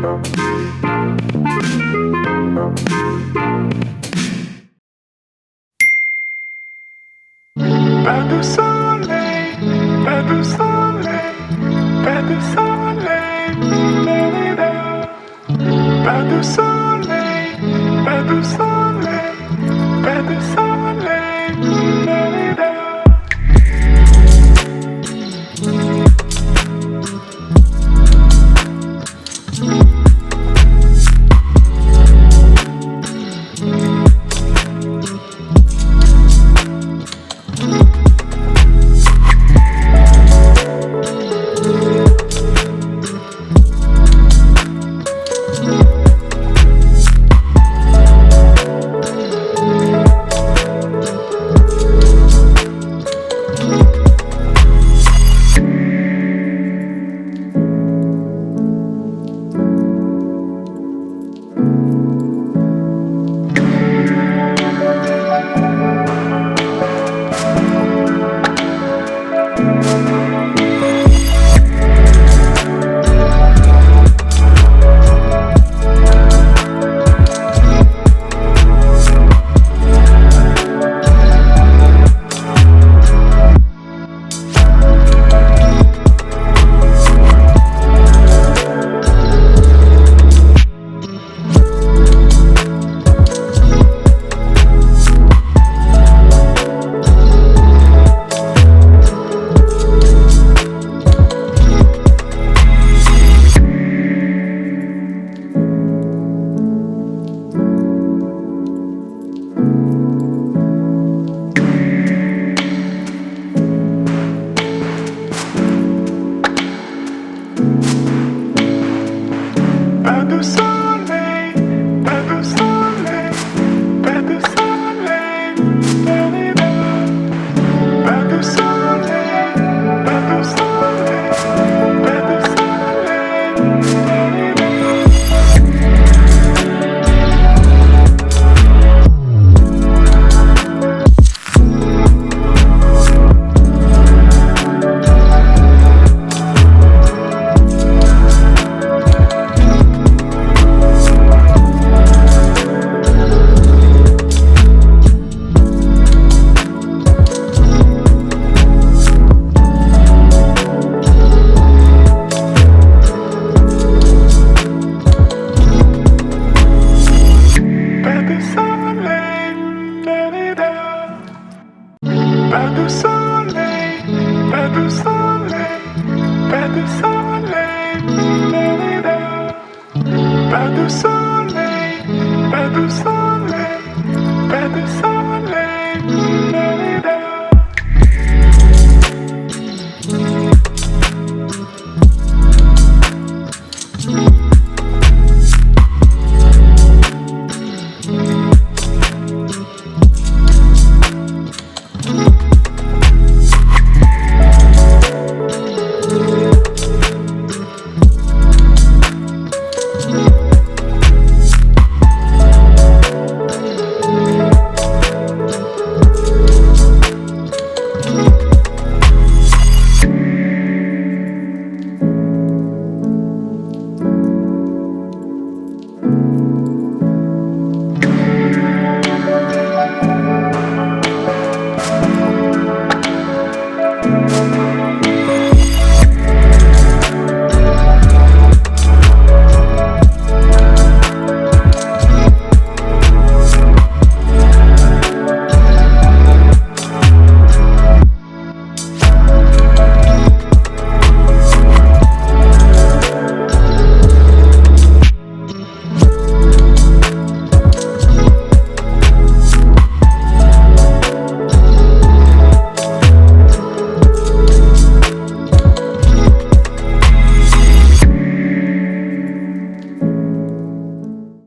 Pas de soleil, pas de soleil, pas de soleil, la-la-la. Pas de soleil, pas de soleil, pas de soleil, la-la-la. Pas de soleil, pas de soleil, pas de soleil, la-la-la. Pas de soleil, pas de soleil, pas de soleil, la-la-la. Pas de soleil, pas de soleil, pas de soleil, la-la-la. Pas de soleil.